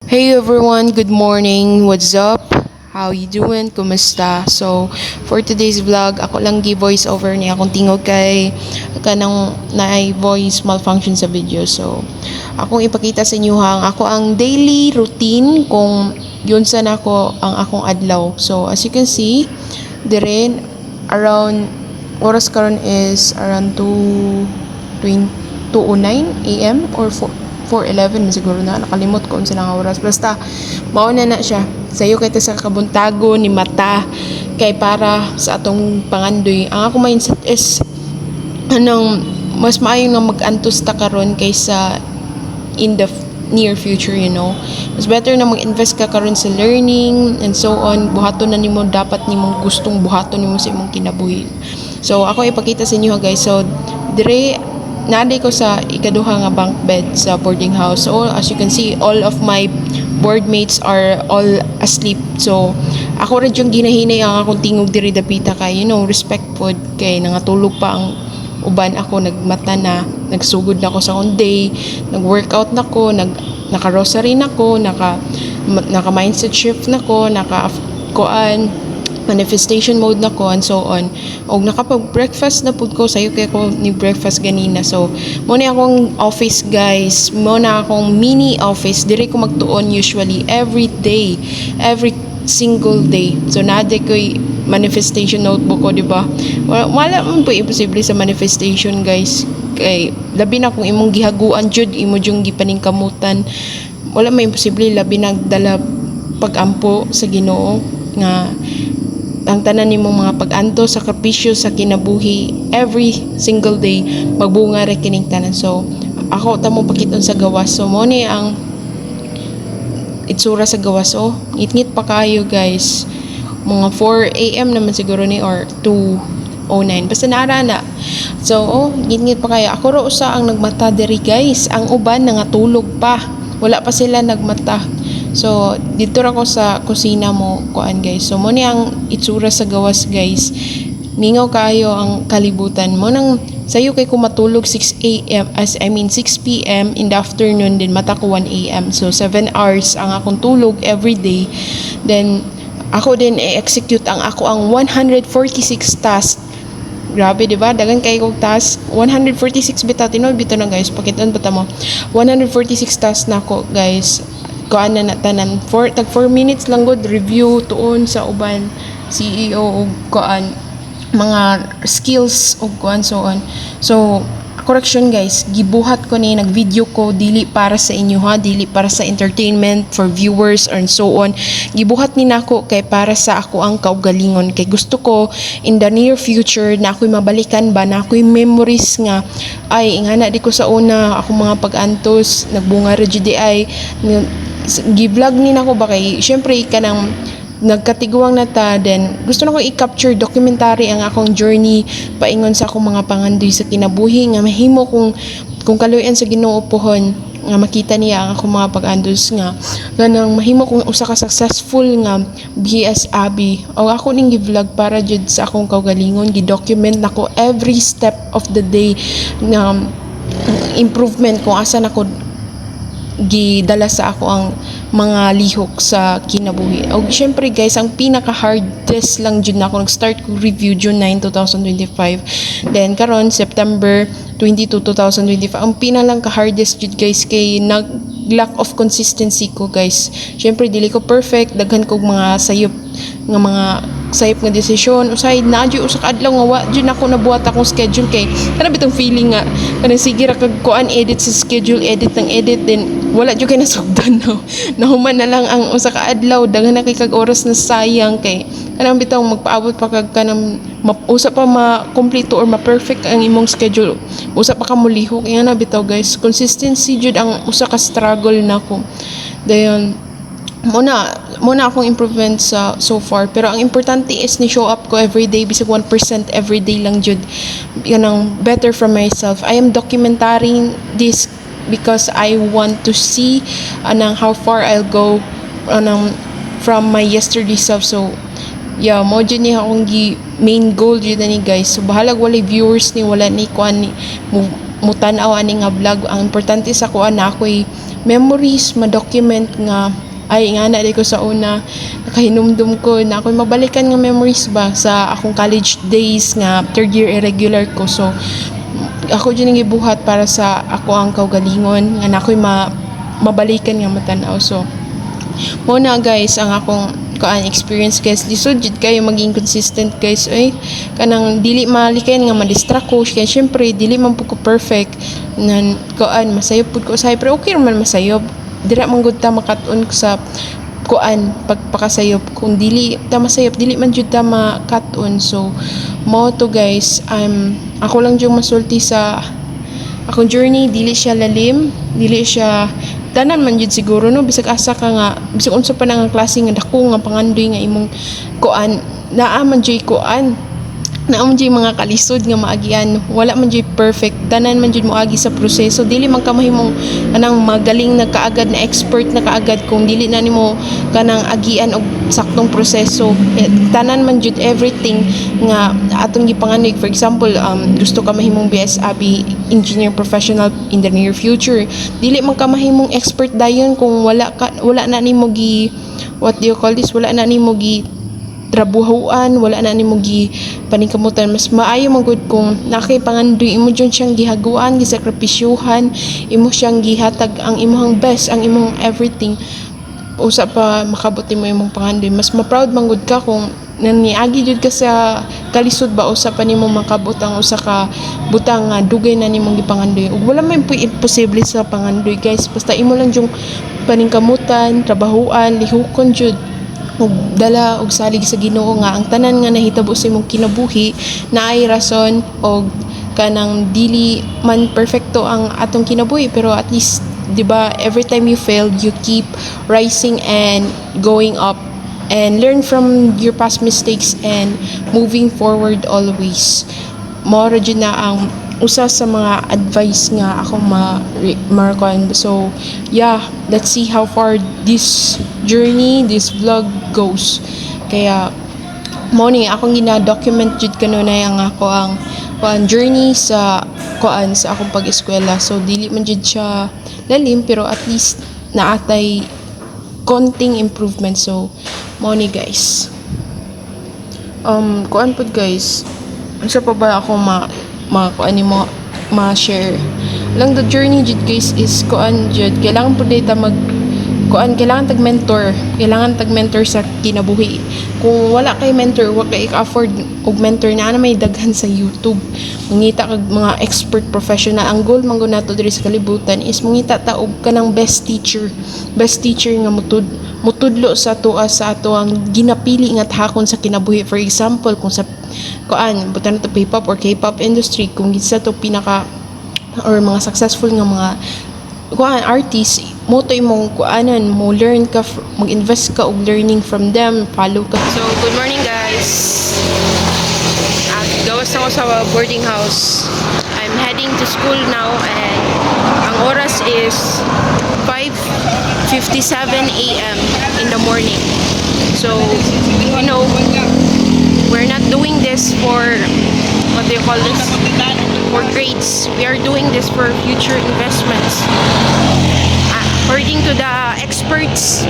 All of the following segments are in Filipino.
Hey everyone, good morning. What's up? How you doing? Kumusta? So, for today's vlog, ako lang gi-voice over ni akong tingog kay kanang naay voice malfunction sa video. So, akong ipakita sa inyo ako ang daily routine kung yun sa nako ang akong adlaw. So, as you can see, dire around oras karon is around 2:09 a.m. or 4:11 siguro na nakalimot ko unsa nga oras basta mao na siya sayo kay ta sa kabuntago ni mata kay para sa atong pangandoy ang ako mindset is anong mas maayo nga mag-antos ta karon kaysa in the near future, mas better na mag-invest ka karon sa learning and so on. Buhaton na nimo dapat nimong gustong buhaton nimo sa imong kinabuhi. So ako ipakita sa inyo guys. So dire naday ko sa ikaduha nga bunk bed sa boarding house. So as you can see, all of my board mates are all asleep. So ako rin yung ginahinay ang akong tingog diri dapita kay respect pod kay nangatulog pa ang uban. Ako nagmata na, nagsugod na ako sa akong day, nag-workout na ko, naka-rosary na ko, naka-mindset shift na ko, naka-kuan manifestation mode na ko and so on. Og nakapag-breakfast na pud ko sayo kay ko ni breakfast ganina. So mo na akong office guys, mo na akong mini office dire ko magtuon usually every day, every single day. So nade ko'y manifestation notebook ko, di ba? Wala man po imposible sa manifestation guys. Kay labi na kung imong gihaguan jud, imo jung gipaningkamutan. Wala may imposible labi na dala pagampo sa Ginoo nga ang tanan nimong mga pag-anto, sakripisyo sa kinabuhi every single day magbunga ra kining tanan. So ako ta mo pakiton sa gawas. So mo ni ang itsura sa gawas. Ngit-ngit pa kayo guys, mga 4 a.m. naman siguro ni or 2:09 basta naara na. So ngit-ngit pa kayo. Ako ro usa ang nagmata diri guys, ang uban nangatulog pa, wala pa sila nagmata. So dito ra ko sa kusina mo kuan guys. So mo ni ang itsura sa gawas guys, mingaw kayo ang kalibutan mo nang sayo kay ko matulog 6 p.m. in the afternoon, din mata ko 1 a.m. So 7 hours ang akong tulog every day. Then ako din i-execute ang 146 task. Grabe, di ba? Dagan kay kog task. 146 bitaw tinuod bitaw na guys. Pakitaan bata mo. 146 task na ko guys. Kuan na tanan. 4 minutes lang good review tuon sa uban CEO og kuan mga skills og kuan so on. So correction guys, gibuhat ko ni nag-video ko dili para sa inyo dili para sa entertainment for viewers and so on. Gibuhat ni nako kay para sa ako ang kaugalingon kay gusto ko in the near future na ako'y mabalikan ba na ako'y memories nga ay ingana di ko sa una ako mga pag-antos nagbunga ra jud ay gi-vlog ni nako ba kay syempre kanang nagkatiguang na ta, then gusto na ko i-capture documentary ang akong journey paingon sa akong mga pangandoy sa kinabuhi nga mahimo kung kaluyan sa Ginoo pohon nga makita niya ang akong mga pag-andos nga ganang mahimo kung usa ka successful nga BS Abi o ako ning gi-vlog para jud sa akong kaugalingon, gi-document nako every step of the day na improvement kung asa nako gidala sa ako ang mga lihok sa kinabuhi. O syempre guys, ang pinaka hardest lang jud na ako nag-start ko review June 9, 2025. Then karon September 22, 2025. Ang pinalang ka hardest jud guys kay lack of consistency ko guys. Syempre dili ko perfect, daghan kog mga sayop nga desisyon usay na jud usa ka adlaw nga wa jud nako nabuhat akong schedule kay kana bitong feeling nga kanang sige ra kag kuan edit sa schedule, edit then wala jud kay nasugdan no. Nahuman na lang ang usa ka adlaw, daghan na kay kag oras na sayang kay kanang bitaw magpaabot pa kag kanang usa pa ma-complete or ma-perfect ang imong schedule, usa pa ka mulihok nga na bitaw guys. Consistency jud ang usa ka struggle nako. Dayon muna akong improvement sa so far, pero ang importante is ni show up ko every day bisag 1% every day lang jud yanang better from myself. I am documenting this because I want to see how far I'll go from my yesterday self. So yeah, mo jud ni akong main goal jud ni guys. So bahalag walay viewers ni wala ni kuan ni mutan-aw ani nga vlog. Ang importante sa kuan na ako'y memories ma-document nga ay nga na di ko sa una nakahinumdum ko na ako mabalikan nga memories ba sa akong college days nga third year irregular ko. So ako dyan nga gibuhat para sa ako ang kaugalingon nga na ako'y mabalikan nga matanaw. So muna guys ang akong experience guys, lisod jud kayo maging consistent guys. Ay kanang dili malikayan nga ma-distract ko kaya syempre dili man pud ko perfect nan masayop pud ko usahay, pero okay man masayop dira man gud ta makatun sa pagpakasayop. Kung dili ta masayop dili man jud ta makatun. So mo to guys, ako lang jud masulti sa akong journey, dili siya lalim, dili siya tanan man jud siguro no, bisag asa ka nga bisag unsa pa na nga klase nga dako nga pangandoy nga imong naa man jud mga kalisod nga maagian, wala man jud perfect, tanan man jud moagi sa proseso. Dili man ka mahimong kanang magaling na kaagad na expert na kaagad kung dili na nimo kanang agian og saktong proseso. Tanan man jud everything nga atong gipanganoy. For example, gusto ka mahimong BSAB engineer professional in the near future, dili man ka mahimong expert dayon kung wala na nimo wala na nimo trabuhuan, wala na nimo paningkamutan. Mas maayo man gud kung nakay pangandoy imo jud siyang gihaguan, gisakripisyuhan, imo siyang gihatag ang imong best, ang imong everything usa pa makabot mo imong pangandoy. Mas ma-proud man gud ka kung naniagi jud ka sa kalisod ba usa pa nimo makabot ang usa ka butang nga dugay na nimong gipangandoy. Ug wala man imposible sa pangandoy guys, basta imo lang jung paningkamutan, trabahuan, lihukon jud ug dala og salig sa Ginoo nga ang tanan nga nahitabo sa imong kinabuhi naay rason og kanang dili man perfecto ang atong kinabuhi, pero at least di ba every time you failed you keep rising and going up and learn from your past mistakes and moving forward always. Mao ra jud na ang usa sa mga advice nga ako markuan. So yeah, let's see how far this journey, this vlog goes. Kaya mo ni akong gina-document jud kanunay ang ako ang journey sa akong pag-eskwela. So dili man jud siya lalim, pero at least naatay konting improvement. So mo ni guys, pud guys, unsa pa ba ako ma-share lang the journey jud guys is jud kailangan pud data kailangan tag mentor sa kinabuhi. Kung wala kay mentor, wala kay afford og mentor na may daghan sa YouTube, mangita kag mga expert professional. Ang goal man gud nato diri sa kalibutan is mangita ta og kanang best teacher nga mutudlo sa ato ang ginapili nga tahakon sa kinabuhi. For example, kung sa butan na to P-pop or K-pop industry, kung gisa to pinaka or mga successful nga mga artist, mo to imong mo learn ka, mag-invest ka og learning from them, follow ka. So good morning guys, at gawas ako sa boarding house. I'm heading to school now and ang oras is 5:57 a.m. in the morning. So we're not doing this for for grades. We are doing this for future investments. According to the experts,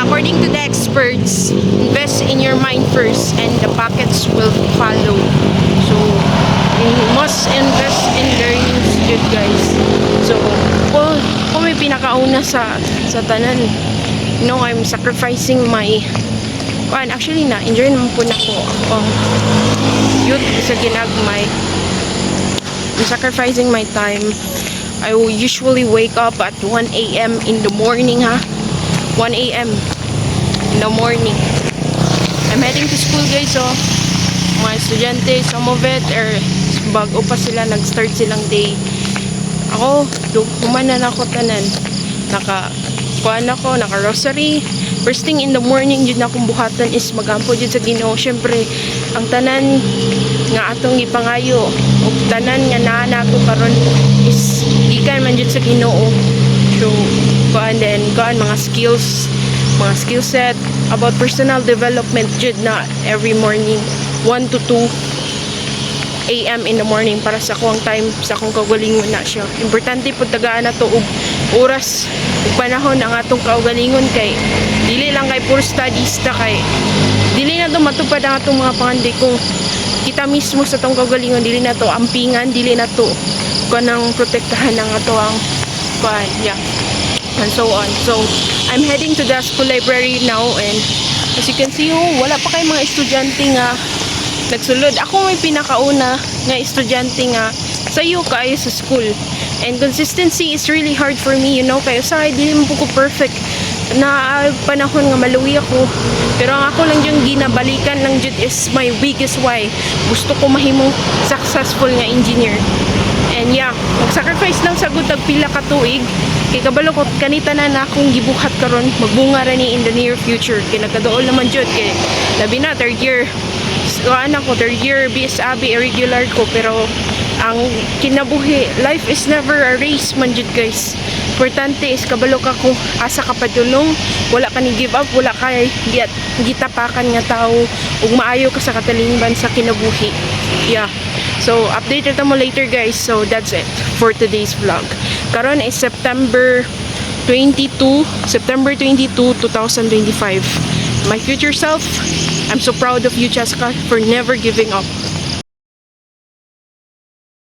according to the experts, invest in your mind first and the pockets will follow. So you must invest in learning good guys. So kung may pinakauna sa tanan, I'm sacrificing my actually enjoy naman po na ko ang youth sa ginagmay. I'm sacrificing my time. I will usually wake up at 1 a.m. in the morning 1 a.m. in the morning. I'm heading to school guys. So mga estudyante, some of it bago pa sila nag-start silang day. Ako humanan ako tanan, naka rosary. First thing in the morning jud na akong buhatan is magampo jud sa Ginoo. Syempre ang tanan nga atong gipangayo ug tanan nga naa nato karon is gikan man jud sa Ginoo. So mga skill set about personal development jud na every morning 1 to 2 a.m. in the morning para sa akong time sa akong kaugalingon na siya. Importante pud tagaan na to og oras ug panahon ang atong kaugalingon kay dili lang kay puro studies ta kay dili na to matupad ang atong mga pangandik kung kita mismo sa atong kaugalingon dili na to ampingan, dili na to kanang protektahan ng ato ang yeah, and so on. So I'm heading to the school library now, and as you can see, wala pa kay mga estudyante nga nagsulod. Ako may pinakauna nga estudyante nga sayo kaayo sa school. And consistency is really hard for me, you know, kaya sa dili mo ko perfect na panahon nga maluwi ako. Pero ang ako lang yung ginabalikan lang jud is my biggest why. Gusto ko mahimong successful nga engineer. And yeah, mag-sacrifice lang sa good pila ka tuig. Kay kabalo ko kanita na akong gibuhat karon magbunga ra ni in the near future. Kay nagkaduol naman jud kay labi na third year. So, third year BSAB irregular ko, pero ang kinabuhi, life is never a race man jud guys. Importante is kabalo ka kung asa ka padulong, wala ka ni give up, wala ka gitapakan nga tao ug maayo ka sa katalingban sa kinabuhi. Yeah. So update ta mo later guys. So that's it for today's vlog. Karon is September 22, 2025. My future self, I'm so proud of you, Cheska, for never giving up.